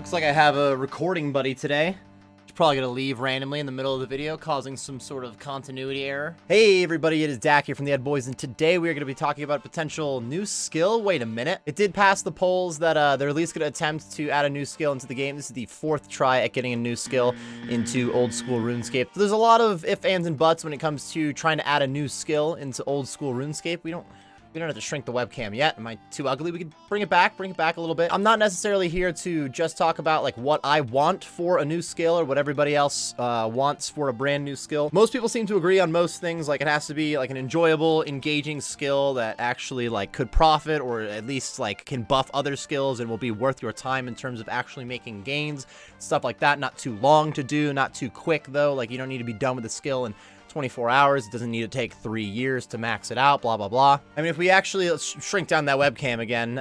Looks like I have a recording buddy today. He's probably going to leave randomly in the middle of the video, causing some sort of continuity error. Hey everybody, it is Dak here from the Ed Boys, and today we are going to be talking about a potential new skill. Wait a minute. It did pass the polls that they're at least going to attempt to add a new skill into the game. This is the fourth try at getting a new skill into old school RuneScape. So there's a lot of ifs, ands, and buts when it comes to trying to add a new skill into old school RuneScape. We don't have to shrink the webcam yet. Am I too ugly? We can bring it back a little bit. I'm not necessarily here to just talk about like what I want for a new skill or what everybody else wants for a brand new skill. Most people seem to agree on most things. Like it has to be like an enjoyable, engaging skill that actually like could profit or at least like can buff other skills and will be worth your time in terms of actually making gains, stuff like that. Not too long to do, not too quick though. Like you don't need to be done with the skill in 24 hours. It doesn't need to take 3 years to max it out, blah, blah, blah. I mean, if we actually shrink down that webcam again,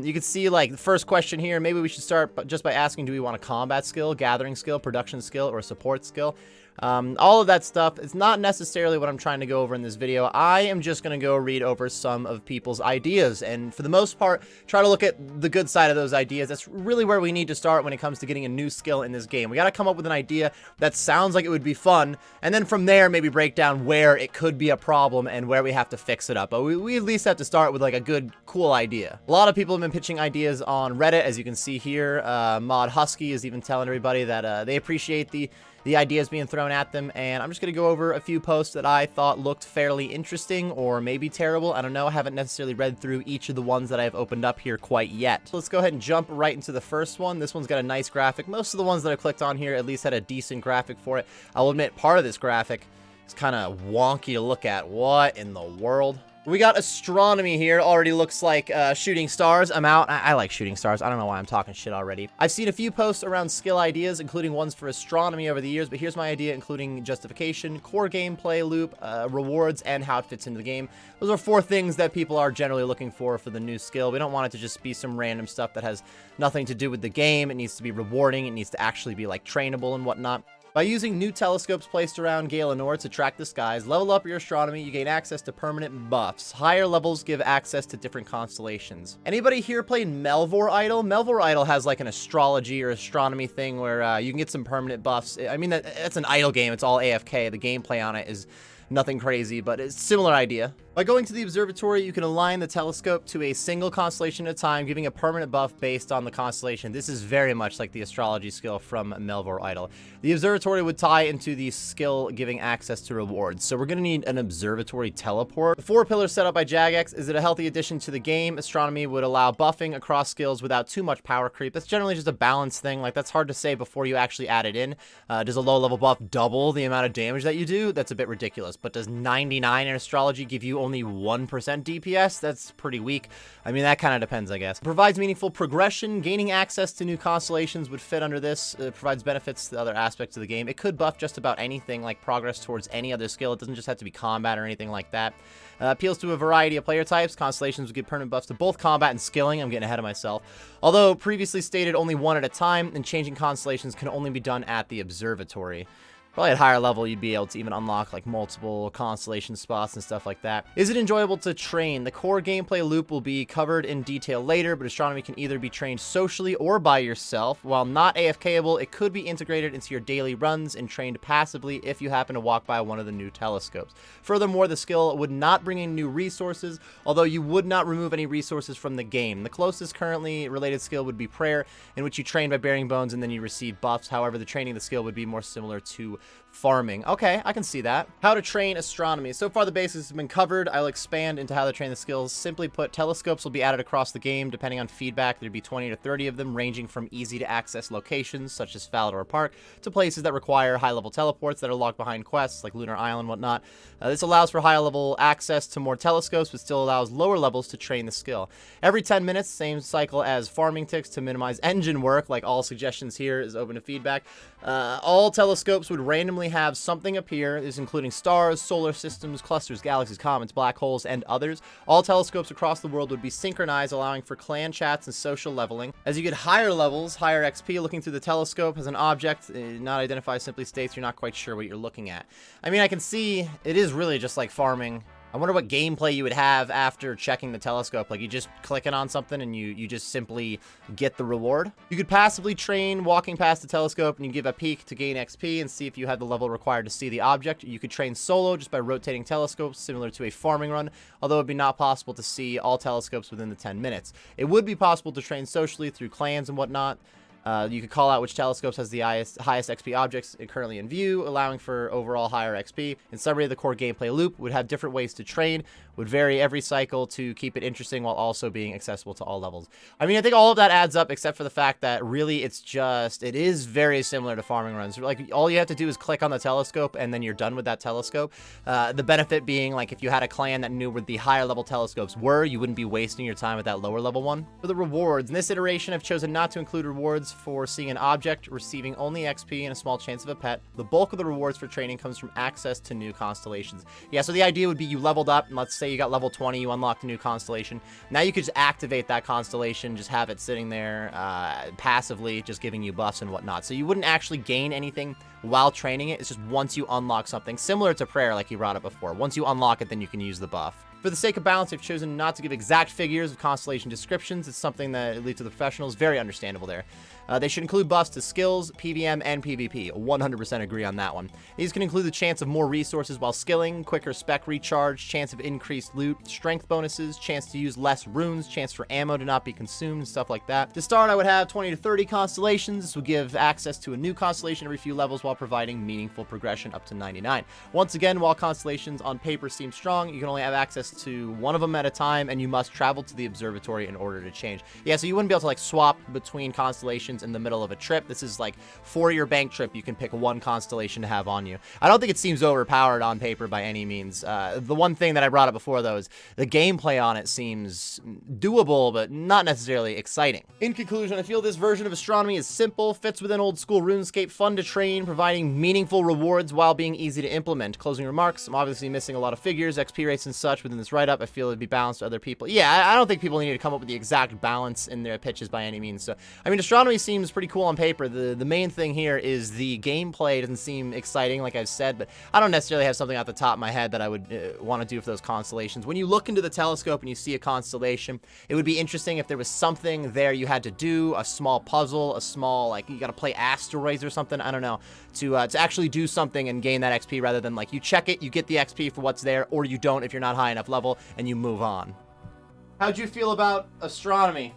you can see like the first question here, maybe we should start just by asking, do we want a combat skill, gathering skill, production skill, or a support skill? All of that stuff is not necessarily what I'm trying to go over in this video. I am just going to go read over some of people's ideas, and for the most part, try to look at the good side of those ideas. That's really where we need to start when it comes to getting a new skill in this game. We got to come up with an idea that sounds like it would be fun, and then from there, maybe break down where it could be a problem and where we have to fix it up. But we at least have to start with like a good, cool idea. A lot of people have been pitching ideas on Reddit, as you can see here. Mod Husky is even telling everybody that they appreciate the ideas being thrown at them, and I'm just going to go over a few posts that I thought looked fairly interesting or maybe terrible. I don't know. I haven't necessarily read through each of the ones that I've opened up here quite yet. So let's go ahead and jump right into the first one. This one's got a nice graphic. Most of the ones that I clicked on here at least had a decent graphic for it. I'll admit part of this graphic is kind of wonky to look at. What in the world? We got Astronomy here. Already looks like shooting stars. I'm out. I like shooting stars. I don't know why I'm talking shit already. I've seen a few posts around skill ideas, including ones for Astronomy over the years, but here's my idea, including justification, core gameplay loop, rewards, and how it fits into the game. Those are 4 things that people are generally looking for the new skill. We don't want it to just be some random stuff that has nothing to do with the game. It needs to be rewarding. It needs to actually be like trainable and whatnot. By using new telescopes placed around Galenor to track the skies, level up your astronomy, you gain access to permanent buffs. Higher levels give access to different constellations. Anybody here played Melvor Idol? Melvor Idol has like an astrology or astronomy thing where you can get some permanent buffs. I mean, that's an idle game. It's all AFK. The gameplay on it is nothing crazy, but it's a similar idea. By going to the observatory, you can align the telescope to a single constellation at a time, giving a permanent buff based on the constellation. This is very much like the astrology skill from Melvor Idol. The observatory would tie into the skill giving access to rewards. So we're going to need an observatory teleport. The 4 pillars set up by Jagex is it a healthy addition to the game. Astronomy would allow buffing across skills without too much power creep. That's generally just a balance thing. Like that's hard to say before you actually add it in. Does a low level buff double the amount of damage that you do? That's a bit ridiculous. But does 99 in astrology give you only 1% DPS? That's pretty weak. I mean, that kind of depends, I guess. Provides meaningful progression. Gaining access to new constellations would fit under this. It provides benefits to other aspects of the game. It could buff just about anything, like progress towards any other skill. It doesn't just have to be combat or anything like that. Appeals to a variety of player types. Constellations would give permanent buffs to both combat and skilling. I'm getting ahead of myself. Although previously stated only 1 at a time, and changing constellations can only be done at the observatory. Probably at higher level, you'd be able to even unlock like multiple constellation spots and stuff like that. Is it enjoyable to train? The core gameplay loop will be covered in detail later, but astronomy can either be trained socially or by yourself. While not AFKable, it could be integrated into your daily runs and trained passively if you happen to walk by one of the new telescopes. Furthermore, the skill would not bring in new resources, although you would not remove any resources from the game. The closest currently related skill would be prayer, in which you train by bearing bones and then you receive buffs. However, the training of the skill would be more similar to farming. Okay, I can see that. How to train astronomy. So far the basics have been covered. I'll expand into how to train the skills. Simply put, telescopes will be added across the game. Depending on feedback, there'd be 20 to 30 of them, ranging from easy to access locations such as Falador Park to places that require high level teleports that are locked behind quests like Lunar Island and whatnot. This allows for high level access to more telescopes, but still allows lower levels to train the skill. Every 10 minutes, same cycle as farming ticks to minimize engine work. Like all suggestions here is open to feedback. All telescopes would randomly have something appear. This including stars, solar systems, clusters, galaxies, comets, black holes, and others. All telescopes across the world would be synchronized, allowing for clan chats and social leveling. As you get higher levels, higher XP, looking through the telescope as an object not identified simply states you're not quite sure what you're looking at. I mean, I can see it is really just like farming I wonder what gameplay you would have after checking the telescope. Like, you just clicking on something and you just simply get the reward. You could passively train walking past the telescope, and you give a peek to gain XP and see if you have the level required to see the object. You could train solo just by rotating telescopes, similar to a farming run, although it would be not possible to see all telescopes within the 10 minutes. It would be possible to train socially through clans and whatnot. You could call out which telescopes has the highest XP objects currently in view, allowing for overall higher XP. In summary, the core gameplay loop would have different ways to train, would vary every cycle to keep it interesting while also being accessible to all levels. I mean, I think all of that adds up, except for the fact that really it is very similar to farming runs. Like, all you have to do is click on the telescope and then you're done with that telescope. The benefit being, like, if you had a clan that knew where the higher level telescopes were, you wouldn't be wasting your time with that lower level one. For the rewards, in this iteration, I've chosen not to include rewards for seeing an object, receiving only XP, and a small chance of a pet. The bulk of the rewards for training comes from access to new constellations. Yeah, so the idea would be you leveled up, and let's say you got level 20, you unlocked a new constellation. Now you could just activate that constellation, just have it sitting there passively, just giving you buffs and whatnot. So you wouldn't actually gain anything while training it. It's just once you unlock something, similar to prayer like you brought up before. Once you unlock it, then you can use the buff. For the sake of balance, I've chosen not to give exact figures of constellation descriptions. It's something that leads to the professionals. Very understandable there. They should include buffs to skills, PvM, and PvP. 100% agree on that one. These can include the chance of more resources while skilling, quicker spec recharge, chance of increased loot, strength bonuses, chance to use less runes, chance for ammo to not be consumed, and stuff like that. To start, I would have 20 to 30 constellations. This would give access to a new constellation every few levels while providing meaningful progression up to 99. Once again, while constellations on paper seem strong, you can only have access to one of them at a time, and you must travel to the observatory in order to change. Yeah, so you wouldn't be able to, like, swap between constellations in the middle of a trip. This is like, for your bank trip, you can pick one constellation to have on you. I don't think it seems overpowered on paper by any means. The one thing that I brought up before, though, is the gameplay on it seems doable, but not necessarily exciting. In conclusion, I feel this version of Astronomy is simple, fits within old school RuneScape, fun to train, providing meaningful rewards while being easy to implement. Closing remarks, I'm obviously missing a lot of figures, XP rates, and such within this write-up. I feel it'd be balanced to other people. Yeah, I don't think people need to come up with the exact balance in their pitches by any means. So, I mean, Astronomy seems pretty cool on paper. The main thing here is the gameplay doesn't seem exciting, like I've said, but I don't necessarily have something off the top of my head that I would want to do for those constellations. When you look into the telescope and you see a constellation, it would be interesting if there was something there you had to do, a small puzzle, a small, like, you got to play asteroids or something, I don't know, to actually do something and gain that XP, rather than, like, you check it, you get the XP for what's there, or you don't if you're not high enough level, and you move on. How'd you feel about Astronomy?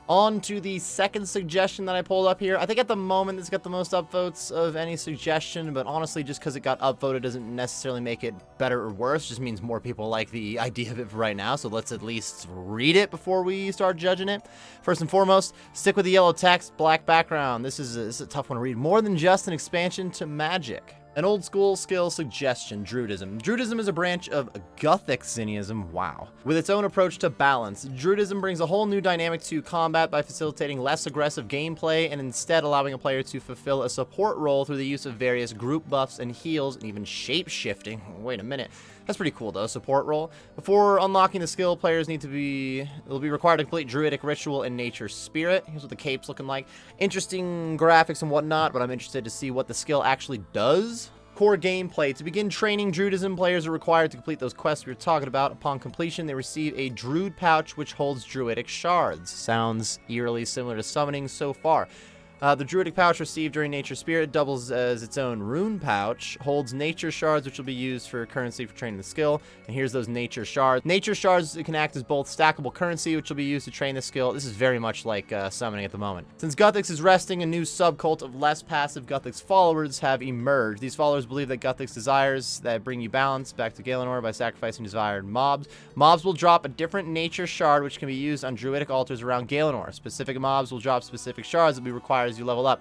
On to the second suggestion that I pulled up here. I think at the moment it's got the most upvotes of any suggestion, but honestly, just because it got upvoted doesn't necessarily make it better or worse. It just means more people like the idea of it for right now, so let's at least read it before we start judging it. First and foremost, stick with the yellow text, black background. This is a tough one to read. More than just an expansion to Magic. An old school skill suggestion, Druidism. Druidism is a branch of Gothic Xeniism, wow. With its own approach to balance, Druidism brings a whole new dynamic to combat by facilitating less aggressive gameplay and instead allowing a player to fulfill a support role through the use of various group buffs and heals and even shape-shifting. Wait a minute. That's pretty cool, though, support role. Before unlocking the skill, players will be required to complete Druidic Ritual and Nature Spirit. Here's what the cape's looking like. Interesting graphics and whatnot, but I'm interested to see what the skill actually does. Core gameplay. To begin training Druidism, players are required to complete those quests we were talking about. Upon completion, they receive a Druid pouch, which holds Druidic shards. Sounds eerily similar to summoning so far. The Druidic pouch received during Nature Spirit doubles as its own rune pouch, holds nature shards, which will be used for currency for training the skill. And here's those nature shards. Nature shards can act as both stackable currency, which will be used to train the skill. This is very much like summoning at the moment. Since Guthix is resting, a new subcult of less passive Guthix followers have emerged. These followers believe that Guthix desires that bring you balance back to Galenor by sacrificing desired mobs. Mobs will drop a different nature shard, which can be used on Druidic altars around Galenor. Specific mobs will drop specific shards that will be required as you level up.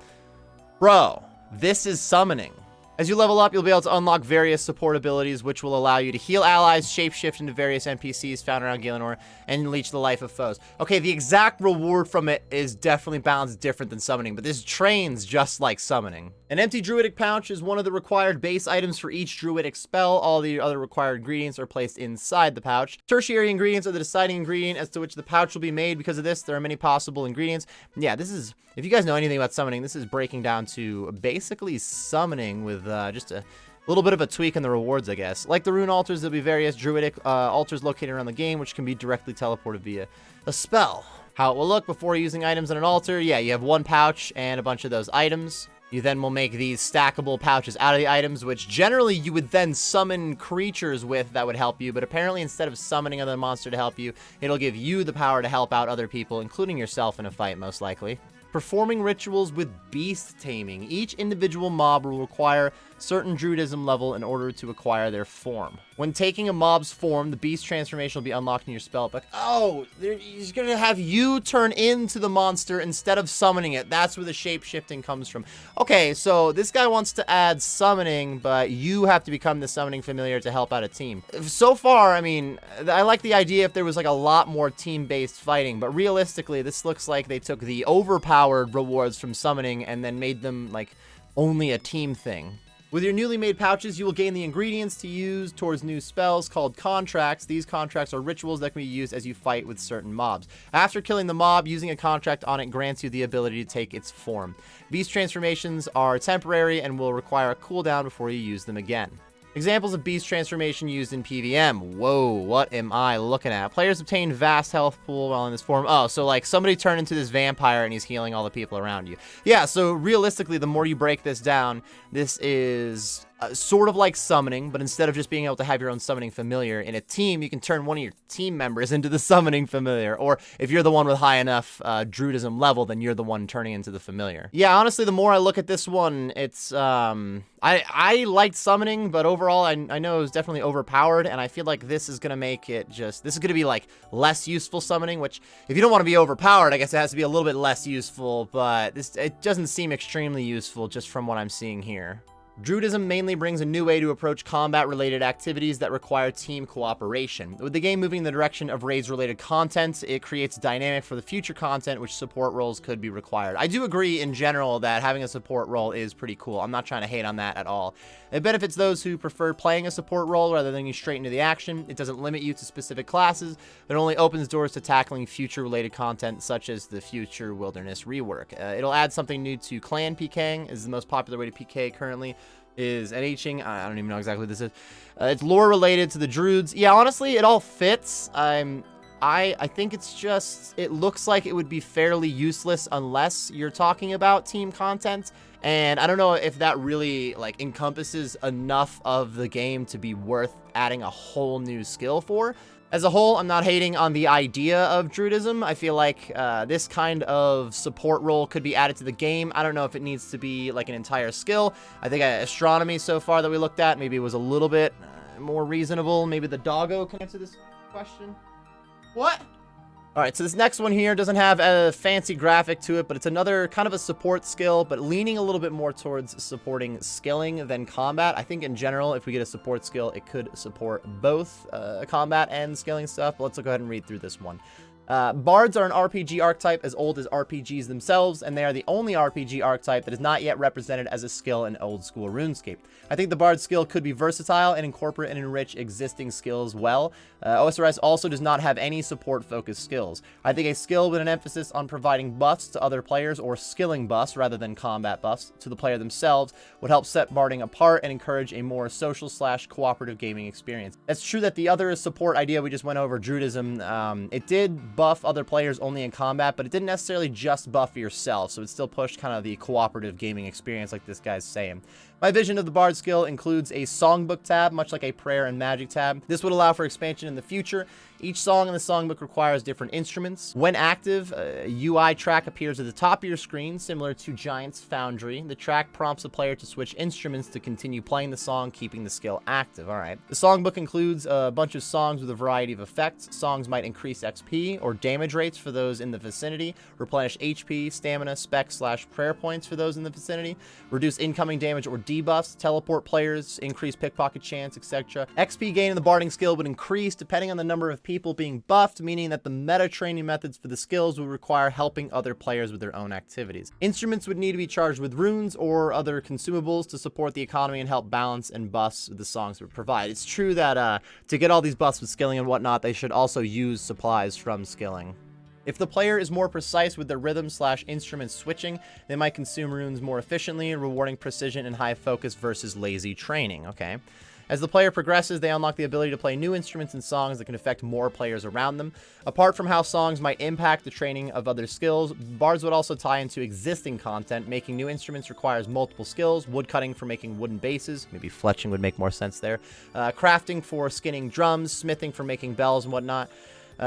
Bro, this is summoning. As you level up, you'll be able to unlock various support abilities, which will allow you to heal allies, shapeshift into various NPCs found around Gielinor, and leech the life of foes. Okay, the exact reward from it is definitely balanced different than summoning, but this trains just like summoning. An empty druidic pouch is one of the required base items for each druidic spell. All the other required ingredients are placed inside the pouch. Tertiary ingredients are the deciding ingredient as to which the pouch will be made. Because of this, there are many possible ingredients. Yeah, this is, if you guys know anything about summoning, this is breaking down to basically summoning with just a little bit of a tweak in the rewards, I guess. Like the rune altars, there'll be various druidic altars located around the game, which can be directly teleported via a spell. How it will look before using items on an altar: yeah, you have one pouch and a bunch of those items. You then will make these stackable pouches out of the items, which generally you would then summon creatures with that would help you, but apparently instead of summoning another monster to help you, it'll give you the power to help out other people, including yourself in a fight, most likely. Performing rituals with beast taming. Each individual mob will require certain Druidism level in order to acquire their form. When taking a mob's form, the beast transformation will be unlocked in your spellbook. Oh, he's gonna have you turn into the monster instead of summoning it. That's where the shape-shifting comes from. Okay, so this guy wants to add summoning, but you have to become the summoning familiar to help out a team. So far, I mean, I like the idea if there was like a lot more team-based fighting, but realistically, this looks like they took the overpowered rewards from summoning and then made them like only a team thing. With your newly made pouches, you will gain the ingredients to use towards new spells called contracts. These contracts are rituals that can be used as you fight with certain mobs. After killing the mob, using a contract on it grants you the ability to take its form. Beast transformations are temporary and will require a cooldown before you use them again. Examples of beast transformation used in PvM. Whoa, what am I looking at? Players obtain vast health pool while in this form. Oh, so like somebody turned into this vampire and he's healing all the people around you. Yeah, so realistically, the more you break this down, this is sort of like summoning, but instead of just being able to have your own summoning familiar in a team, you can turn one of your team members into the summoning familiar. Or if you're the one with high enough Druidism level, then you're the one turning into the familiar. Yeah, honestly, the more I look at this one, it's I liked summoning, but overall, I know it was definitely overpowered, and I feel like this is gonna make it this is gonna be like less useful summoning, which if you don't want to be overpowered, I guess it has to be a little bit less useful, but it doesn't seem extremely useful just from what I'm seeing here. Druidism mainly brings a new way to approach combat-related activities that require team cooperation. With the game moving in the direction of raids-related content, it creates a dynamic for the future content which support roles could be required. I do agree in general that having a support role is pretty cool. I'm not trying to hate on that at all. It benefits those who prefer playing a support role rather than getting straight into the action. It doesn't limit you to specific classes, but only opens doors to tackling future-related content such as the future wilderness rework. It'll add something new to clan PKing, is the most popular way to PK currently. Is NHing. I don't even know exactly what this is. It's lore related to the druids. Yeah, honestly, it all fits. I think it's just, it looks like it would be fairly useless unless you're talking about team content. And I don't know if that really like encompasses enough of the game to be worth adding a whole new skill for. As a whole, I'm not hating on the idea of Druidism. I feel like this kind of support role could be added to the game. I don't know if it needs to be like an entire skill. I think Astronomy so far that we looked at maybe was a little bit more reasonable. Maybe the doggo can answer this question. What? All right, so this next one here doesn't have a fancy graphic to it, but it's another kind of a support skill, but leaning a little bit more towards supporting skilling than combat. I think in general, if we get a support skill, it could support both combat and skilling stuff, but let's go ahead and read through this one. Bards are an RPG archetype as old as RPGs themselves, and they are the only RPG archetype that is not yet represented as a skill in old school RuneScape. I think the Bard skill could be versatile and incorporate and enrich existing skills well. OSRS also does not have any support-focused skills. I think a skill with an emphasis on providing buffs to other players, or skilling buffs rather than combat buffs, to the player themselves would help set barding apart and encourage a more social/cooperative gaming experience. It's true that the other support idea we just went over, Druidism, it did buff other players only in combat, but it didn't necessarily just buff yourself, so it still pushed kind of the cooperative gaming experience like this guy's saying. My vision of the Bard skill includes a songbook tab, much like a prayer and magic tab. This would allow for expansion in the future. Each song in the songbook requires different instruments. When active, a UI track appears at the top of your screen, similar to Giant's Foundry. The track prompts the player to switch instruments to continue playing the song, keeping the skill active. All right. The songbook includes a bunch of songs with a variety of effects. Songs might increase XP or damage rates for those in the vicinity, replenish HP, stamina, spec/prayer points for those in the vicinity, reduce incoming damage or debuffs, teleport players, increase pickpocket chance, etc. XP gain in the barding skill would increase depending on the number of people being buffed, meaning that the meta training methods for the skills would require helping other players with their own activities. Instruments would need to be charged with runes or other consumables to support the economy and help balance and buffs the songs would provide. It's true that to get all these buffs with skilling and whatnot, they should also use supplies from skilling. If the player is more precise with their rhythm/instrument switching, they might consume runes more efficiently, rewarding precision and high focus versus lazy training, okay? As the player progresses, they unlock the ability to play new instruments and songs that can affect more players around them. Apart from how songs might impact the training of other skills, bards would also tie into existing content. Making new instruments requires multiple skills, woodcutting for making wooden bases, maybe fletching would make more sense there, crafting for skinning drums, smithing for making bells and whatnot.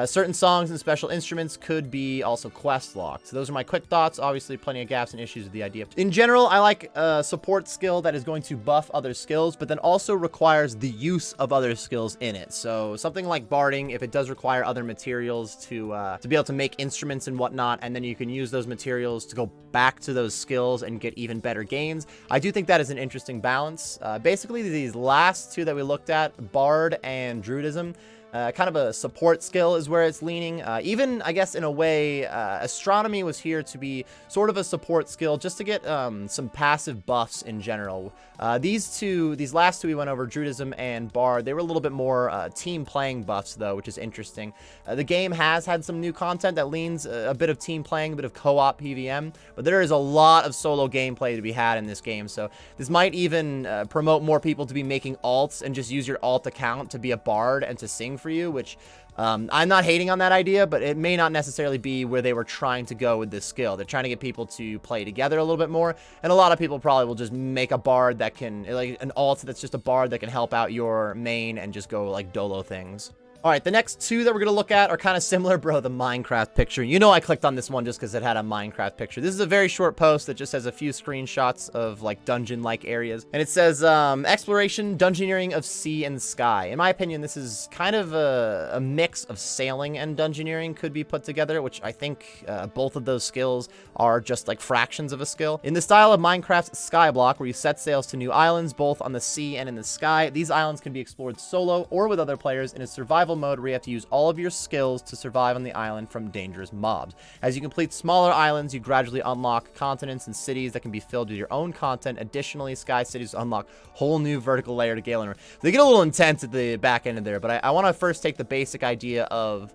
Certain songs and special instruments could be also quest locked. So those are my quick thoughts. Obviously, plenty of gaps and issues with the idea. In general, I like a support skill that is going to buff other skills, but then also requires the use of other skills in it. So something like barding, if it does require other materials to be able to make instruments and whatnot, and then you can use those materials to go back to those skills and get even better gains. I do think that is an interesting balance. Basically, these last two that we looked at, Bard and Druidism, kind of a support skill is where it's leaning. Even, I guess, in a way, Astronomy was here to be sort of a support skill just to get some passive buffs in general. These last two we went over, Druidism and Bard, they were a little bit more team playing buffs, though, which is interesting. The game has had some new content that leans a bit of team playing, a bit of co-op PvM, but there is a lot of solo gameplay to be had in this game, so this might even promote more people to be making alts and just use your alt account to be a Bard and to sing for you, which I'm not hating on that idea, but it may not necessarily be where they were trying to go with this skill. They're trying to get people to play together a little bit more, and a lot of people probably will just make a Bard that can, like an alt that's just a Bard that can help out your main and just go like dolo things. All right, the next two that we're going to look at are kind of similar. Bro, the Minecraft picture. You know I clicked on this one just because it had a Minecraft picture. This is a very short post that just has a few screenshots of, like, dungeon-like areas. And it says, exploration, dungeoneering of sea and sky. In my opinion, this is kind of a mix of sailing and dungeoneering could be put together, which I think both of those skills are just, like, fractions of a skill. In the style of Minecraft's Skyblock, where you set sails to new islands, both on the sea and in the sky, these islands can be explored solo or with other players in a survival mode where you have to use all of your skills to survive on the island from dangerous mobs. As you complete smaller islands, you gradually unlock continents and cities that can be filled with your own content. Additionally, sky cities unlock whole new vertical layer to Galen. They get a little intense at the back end of there, but I want to first take the basic idea of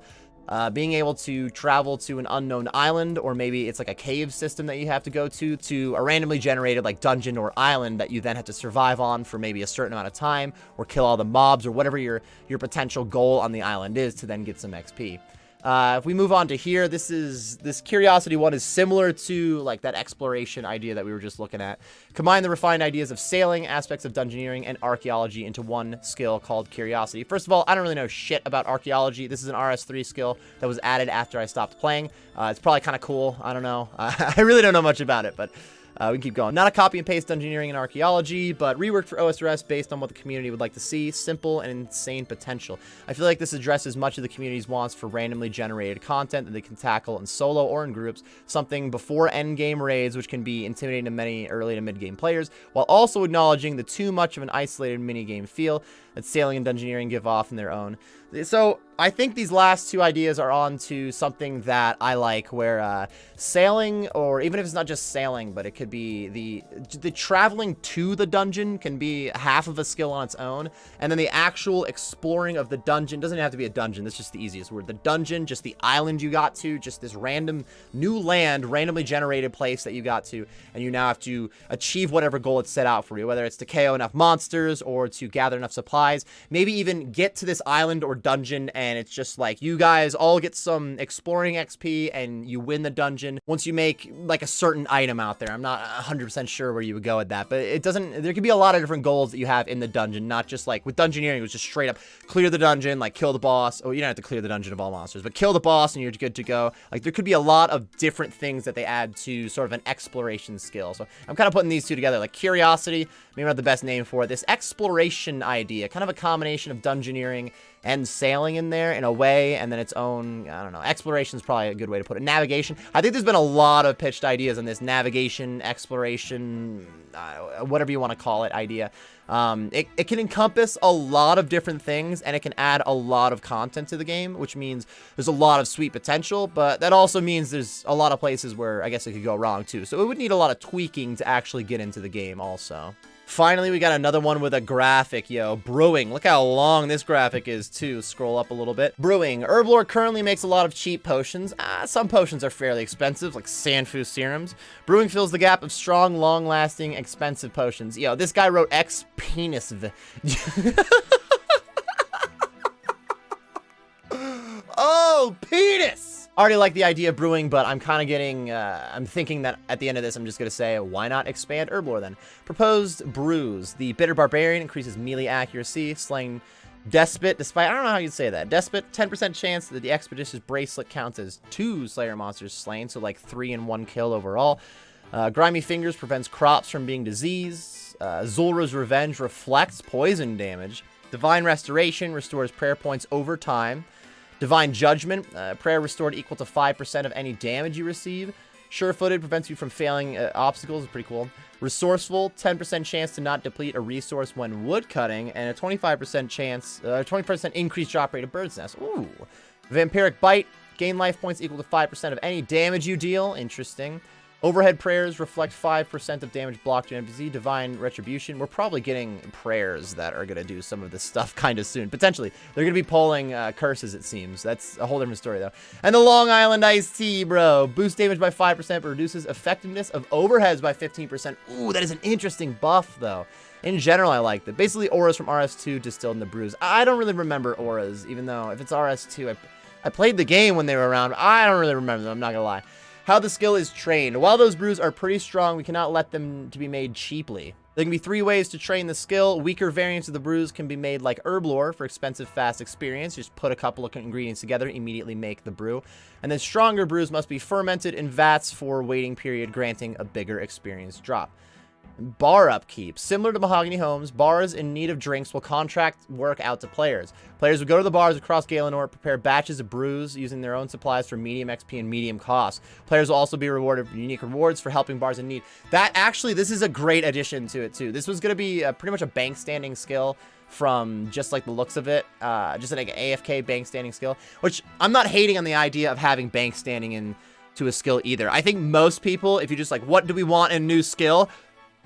being able to travel to an unknown island, or maybe it's like a cave system that you have to go to a randomly generated like dungeon or island that you then have to survive on for maybe a certain amount of time, or kill all the mobs, or whatever your potential goal on the island is to then get some XP. If we move on to here, this curiosity one is similar to like that exploration idea that we were just looking at. Combine the refined ideas of sailing, aspects of dungeoneering, and archaeology into one skill called curiosity. First of all, I don't really know shit about archaeology. This is an RS3 skill that was added after I stopped playing. It's probably kind of cool. I don't know. I really don't know much about it, but we can keep going. Not a copy and paste dungeoneering and archaeology, but reworked for OSRS based on what the community would like to see. Simple and insane potential. I feel like this addresses much of the community's wants for randomly generated content that they can tackle in solo or in groups. Something before endgame raids, which can be intimidating to many early to mid-game players, while also acknowledging the too much of an isolated minigame feel that sailing and dungeoneering give off in their own. So I think these last two ideas are on to something that I like, where sailing, or even if it's not just sailing, but it could be the traveling to the dungeon can be half of a skill on its own, and then the actual exploring of the dungeon doesn't have to be a dungeon. That's just the easiest word. The dungeon, just the island you got to, just this random new land, randomly generated place that you got to, and you now have to achieve whatever goal it's set out for you, whether it's to KO enough monsters or to gather enough supplies, maybe even get to this island or dungeon and and it's just like you guys all get some exploring XP and you win the dungeon once you make like a certain item out there. I'm not 100% sure where you would go with that, but it doesn't, there could be a lot of different goals that you have in the dungeon, not just like with dungeoneering, it was just straight up clear the dungeon, like kill the boss. Oh, you don't have to clear the dungeon of all monsters, but kill the boss and you're good to go. Like there could be a lot of different things that they add to sort of an exploration skill. So I'm kind of putting these two together, like curiosity, maybe not the best name for it, this exploration idea, kind of a combination of dungeoneering and sailing in there in a way, and then its own, I don't know, exploration is probably a good way to put it. Navigation, I think there's been a lot of pitched ideas on this navigation, exploration, whatever you want to call it, idea. It can encompass a lot of different things, and it can add a lot of content to the game, which means there's a lot of sweet potential, but that also means there's a lot of places where I guess it could go wrong too. So it would need a lot of tweaking to actually get into the game also. Finally, we got another one with a graphic, yo. Brewing. Look how long this graphic is, too. Scroll up a little bit. Brewing. Herblore currently makes a lot of cheap potions. Some potions are fairly expensive, like Sanfu serums. Brewing fills the gap of strong, long-lasting, expensive potions. Yo, this guy wrote X-penis. Oh, penis! I already like the idea of brewing, but I'm kind of getting, I'm thinking that at the end of this, I'm just going to say, why not expand Herblore then? Proposed brews. The Bitter Barbarian increases melee accuracy, slaying Despot, despite, I don't know how you'd say that. Despot, 10% chance that the Expeditious Bracelet counts as 2 Slayer monsters slain, so like 3 and 1 kill overall. Grimy Fingers prevents crops from being diseased. Zulra's Revenge reflects poison damage. Divine Restoration restores prayer points over time. Divine Judgment, prayer restored equal to 5% of any damage you receive. Sure-footed prevents you from failing obstacles, is pretty cool. Resourceful, 10% chance to not deplete a resource when wood cutting, and a 25% chance, 20% increased drop rate of Bird's Nest. Ooh. Vampiric Bite, gain life points equal to 5% of any damage you deal. Interesting. Overhead prayers reflect 5% of damage blocked to NPC. Divine Retribution. We're probably getting prayers that are going to do some of this stuff kind of soon. Potentially. They're going to be pulling curses, it seems. That's a whole different story, though. And the Long Island Iced Tea, bro. Boosts damage by 5%, but reduces effectiveness of overheads by 15%. Ooh, that is an interesting buff, though. In general, I liked it. Basically, auras from RS2 distilled in the brews. I don't really remember auras, even though if it's RS2, I played the game when they were around. I don't really remember them, I'm not going to lie. How the skill is trained. While those brews are pretty strong, we cannot let them to be made cheaply. There can be 3 ways to train the skill. Weaker variants of the brews can be made like Herblore for expensive, fast experience. Just put a couple of ingredients together, immediately make the brew. And then stronger brews must be fermented in vats for waiting period, granting a bigger experience drop. Bar upkeep. Similar to Mahogany Homes, bars in need of drinks will contract work out to players. Players will go to the bars across Galenor, prepare batches of brews using their own supplies for medium XP and medium cost. Players will also be rewarded with unique rewards for helping bars in need. That actually, this is a great addition to it too. This was going to be pretty much a bank standing skill from just like the looks of it. Just like an AFK bank standing skill, which I'm not hating on the idea of having bank standing into a skill either. I think most people, if you just like, what do we want in a new skill?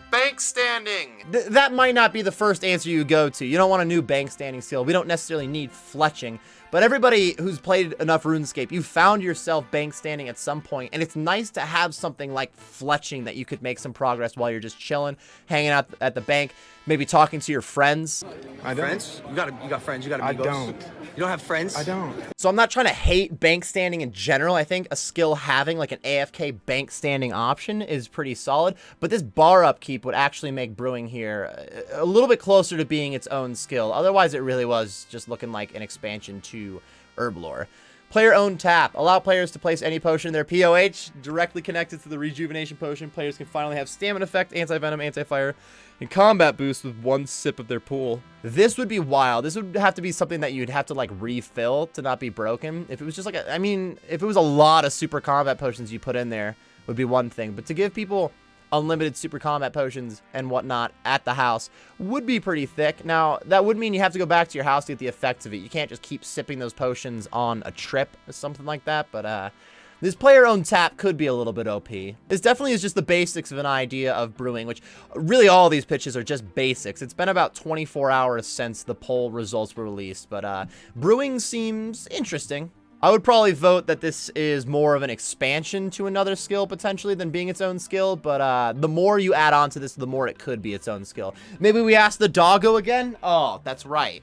Bank standing. That might not be the first answer you go to. You don't want a new bank standing skill. We don't necessarily need fletching, but everybody who's played enough RuneScape, you found yourself bank standing at some point, and it's nice to have something like fletching that you could make some progress while you're just chilling, hanging out at the bank, maybe talking to your friends. I don't. Friends? You got friends. You got amigos. I don't. You don't have friends? I don't. So I'm not trying to hate bank standing in general. I think a skill having like an AFK bank standing option is pretty solid, but this bar upkeep would actually make brewing here a little bit closer to being its own skill. Otherwise, it really was just looking like an expansion to Herblore. Player-owned tap. Allow players to place any potion in their POH directly connected to the rejuvenation potion. Players can finally have stamina effect, anti-venom, anti-fire, and combat boost with 1 sip of their pool. This would be wild. This would have to be something that you'd have to like refill to not be broken. If it was just like I mean, if it was a lot of super combat potions you put in there, would be one thing. But to give people unlimited super combat potions and whatnot at the house would be pretty thick. Now, that would mean you have to go back to your house to get the effects of it. You can't just keep sipping those potions on a trip or something like that, but this player-owned tap could be a little bit OP. This definitely is just the basics of an idea of brewing, which really all these pitches are just basics. It's been about 24 hours since the poll results were released, but brewing seems interesting. I would probably vote that this is more of an expansion to another skill, potentially, than being its own skill. But the more you add on to this, the more it could be its own skill. Maybe we ask the doggo again? Oh, that's right.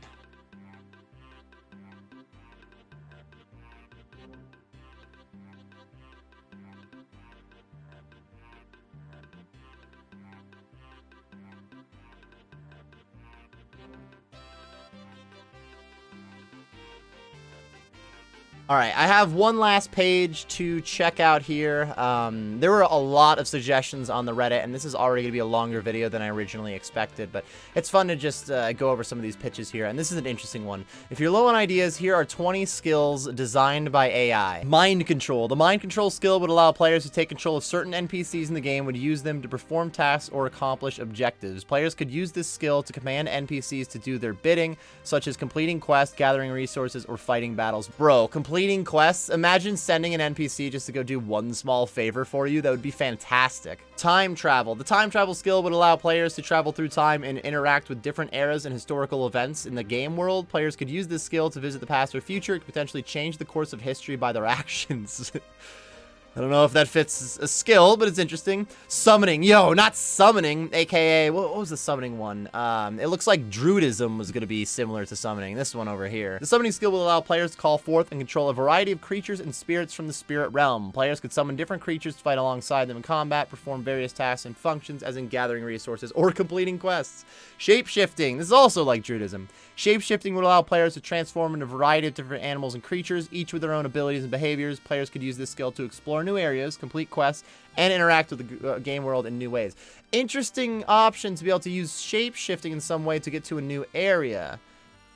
All right, I have one last page to check out here. There were a lot of suggestions on the Reddit, and this is already going to be a longer video than I originally expected, but it's fun to just go over some of these pitches here, and this is an interesting one. If you're low on ideas, here are 20 skills designed by AI. Mind control. The mind control skill would allow players to take control of certain NPCs in the game, would use them to perform tasks or accomplish objectives. Players could use this skill to command NPCs to do their bidding, such as completing quests, gathering resources, or fighting battles. Bro, completing quests? Imagine sending an NPC just to go do one small favor for you. That would be fantastic. Time travel. The time travel skill would allow players to travel through time and interact with different eras and historical events in the game world. Players could use this skill to visit the past or future. It could potentially change the course of history by their actions. I don't know if that fits a skill, but it's interesting. Summoning. Yo, not summoning, aka, what was the summoning one? It looks like Druidism was going to be similar to summoning. This one over here. The summoning skill will allow players to call forth and control a variety of creatures and spirits from the spirit realm. Players could summon different creatures to fight alongside them in combat, perform various tasks and functions, as in gathering resources or completing quests. Shape-shifting. This is also like Druidism. Shape-shifting would allow players to transform into a variety of different animals and creatures, each with their own abilities and behaviors. Players could use this skill to explore new areas, complete quests, and interact with the game world in new ways. Interesting option to be able to use shape-shifting in some way to get to a new area.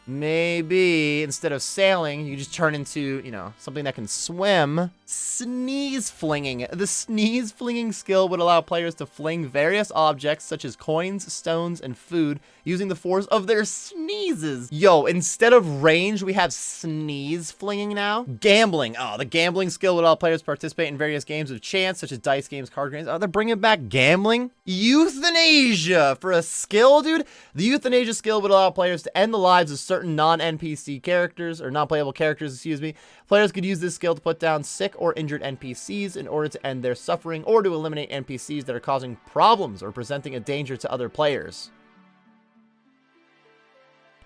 Maybe instead of sailing, you just turn into, you know, something that can swim. Sneeze flinging. The sneeze flinging skill would allow players to fling various objects such as coins, stones, and food using the force of their sneezes. Yo, instead of range, we have sneeze flinging now. Gambling. Oh, the gambling skill would allow players to participate in various games of chance such as dice games, card games. Oh, they're bringing back gambling. Euthanasia for a skill, dude. The euthanasia skill would allow players to end the lives of certain non-NPC characters, or non-playable characters, excuse me. Players could use this skill to put down sick or injured NPCs in order to end their suffering or to eliminate NPCs that are causing problems or presenting a danger to other players.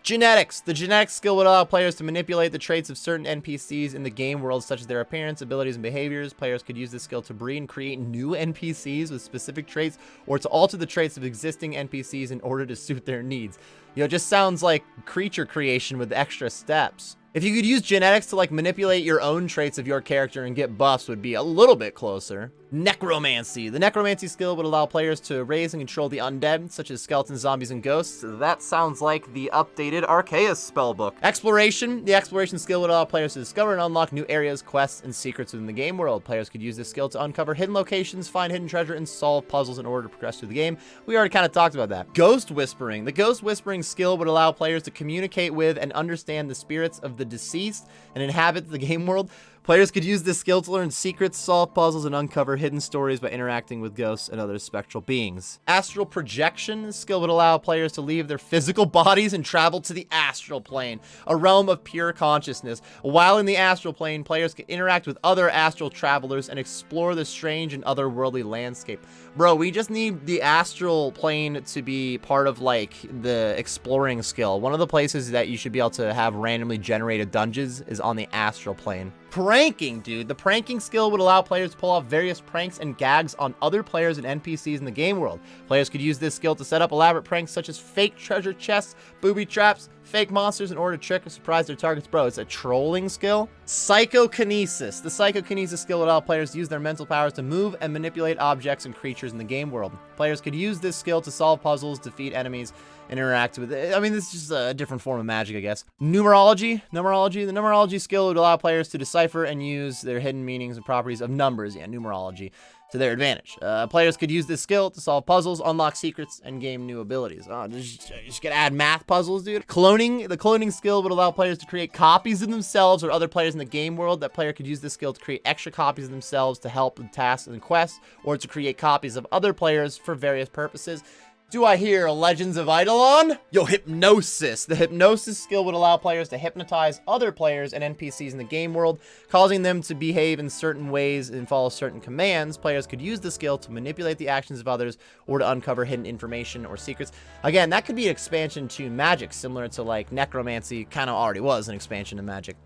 Genetics. The genetics skill would allow players to manipulate the traits of certain NPCs in the game world, such as their appearance, abilities, and behaviors. Players could use this skill to breed and create new NPCs with specific traits, or to alter the traits of existing NPCs in order to suit their needs. You know, it just sounds like creature creation with extra steps. If you could use genetics to, like, manipulate your own traits of your character and get buffs, would be a little bit closer. Necromancy. The necromancy skill would allow players to raise and control the undead, such as skeletons, zombies, and ghosts. That sounds like the updated Arceus spellbook. Exploration. The exploration skill would allow players to discover and unlock new areas, quests, and secrets within the game world. Players could use this skill to uncover hidden locations, find hidden treasure, and solve puzzles in order to progress through the game. We already kind of talked about that. Ghost whispering. The ghost whispering skill would allow players to communicate with and understand the spirits of the deceased and inhabit the game world. Players could use this skill to learn secrets, solve puzzles, and uncover hidden stories by interacting with ghosts and other spectral beings. Astral projection. This skill would allow players to leave their physical bodies and travel to the astral plane, a realm of pure consciousness. While in the astral plane, players can interact with other astral travelers and explore the strange and otherworldly landscape. Bro, we just need the astral plane to be part of, like, the exploring skill. One of the places that you should be able to have randomly generated dungeons is on the astral plane. Pranking, dude. The pranking skill would allow players to pull off various pranks and gags on other players and NPCs in the game world. Players could use this skill to set up elaborate pranks such as fake treasure chests, booby traps, fake monsters in order to trick or surprise their targets. Bro, it's a trolling skill. Psychokinesis. The psychokinesis skill would allow players to use their mental powers to move and manipulate objects and creatures in the game world. Players could use this skill to solve puzzles, defeat enemies, and interact with it. I mean, this is just a different form of magic, I guess. Numerology. The numerology skill would allow players to decipher and use their hidden meanings and properties of numbers, numerology, to their advantage. Players could use this skill to solve puzzles, unlock secrets, and gain new abilities. Oh, just gonna add math puzzles, dude. Cloning. The cloning skill would allow players to create copies of themselves or other players in the game world. That player could use this skill to create extra copies of themselves to help with tasks and quests, or to create copies of other players for various purposes. Do I hear Legends of Eidolon? Yo, hypnosis. The hypnosis skill would allow players to hypnotize other players and NPCs in the game world, causing them to behave in certain ways and follow certain commands. Players could use the skill to manipulate the actions of others or to uncover hidden information or secrets. Again, that could be an expansion to magic, similar to, like, necromancy kind of already was an expansion to magic.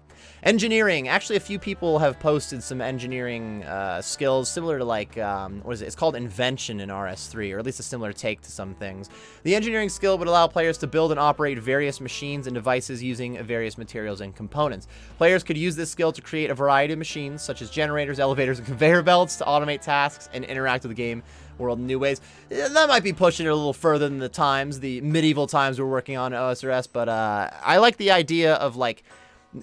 Engineering. Actually, a few people have posted some engineering skills similar to like, what is it? It's called invention in RS3, or at least a similar take to some things. The engineering skill would allow players to build and operate various machines and devices using various materials and components. Players could use this skill to create a variety of machines, such as generators, elevators, and conveyor belts to automate tasks and interact with the game world in new ways. That might be pushing it a little further than the medieval times we're working on at OSRS, but I like the idea of like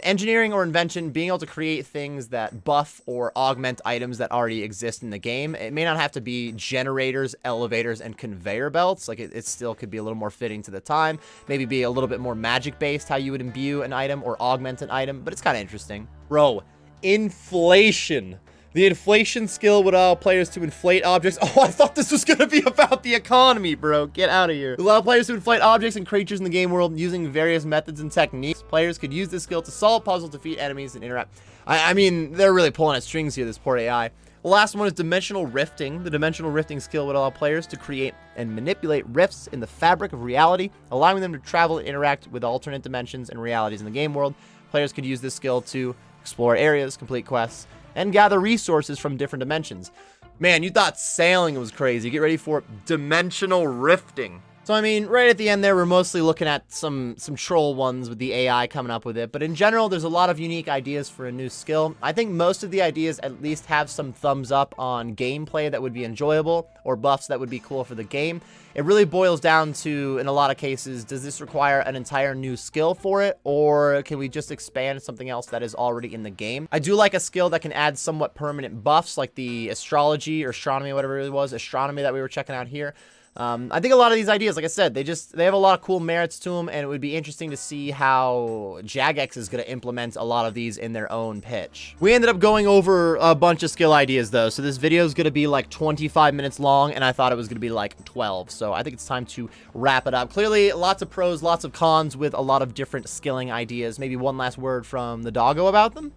engineering or invention, being able to create things that buff or augment items that already exist in the game. It may not have to be generators, elevators, and conveyor belts. Like it still could be a little more fitting to the time. Maybe be a little bit more magic-based, how you would imbue an item or augment an item, but it's kind of interesting. Bro, inflation. The inflation skill would allow players to inflate objects. Oh, I thought this was going to be about the economy, bro. Get out of here. Allow players to inflate objects and creatures in the game world using various methods and techniques. Players could use this skill to solve puzzles, defeat enemies, and interact. I mean, they're really pulling at strings here, this poor AI. The last one is dimensional rifting. The dimensional rifting skill would allow players to create and manipulate rifts in the fabric of reality, allowing them to travel and interact with alternate dimensions and realities in the game world. Players could use this skill to explore areas, complete quests, and gather resources from different dimensions. Man, you thought sailing was crazy. Get ready for dimensional rifting. So, I mean, right at the end there, we're mostly looking at some troll ones with the AI coming up with it. But in general, there's a lot of unique ideas for a new skill. I think most of the ideas at least have some thumbs up on gameplay that would be enjoyable or buffs that would be cool for the game. It really boils down to, in a lot of cases, does this require an entire new skill for it, or can we just expand something else that is already in the game? I do like a skill that can add somewhat permanent buffs, like the astrology or astronomy, whatever it was, astronomy that we were checking out here. I think a lot of these ideas, like I said, they have a lot of cool merits to them, and it would be interesting to see how Jagex is going to implement a lot of these in their own pitch. We ended up going over a bunch of skill ideas, though, so this video is going to be like 25 minutes long, and I thought it was going to be like 12, so I think it's time to wrap it up. Clearly, lots of pros, lots of cons with a lot of different skilling ideas. Maybe one last word from the doggo about them?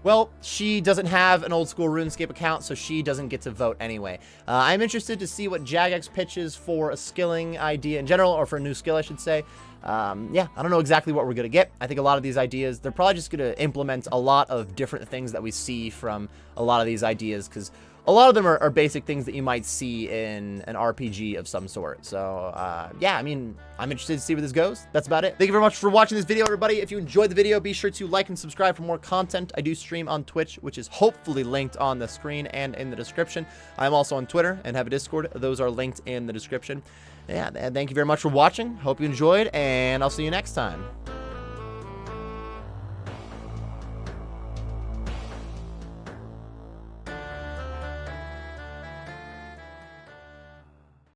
Well, she doesn't have an old school RuneScape account, so she doesn't get to vote anyway. I'm interested to see what Jagex pitches for a skilling idea in general, or for a new skill, I should say. Yeah, I don't know exactly what we're going to get. I think a lot of these ideas, they're probably just going to implement a lot of different things that we see from a lot of these ideas, because a lot of them are basic things that you might see in an RPG of some sort. So, yeah, I mean, I'm interested to see where this goes. That's about it. Thank you very much for watching this video, everybody. If you enjoyed the video, be sure to like and subscribe for more content. I do stream on Twitch, which is hopefully linked on the screen and in the description. I'm also on Twitter and have a Discord. Those are linked in the description. Yeah, thank you very much for watching. Hope you enjoyed, and I'll see you next time.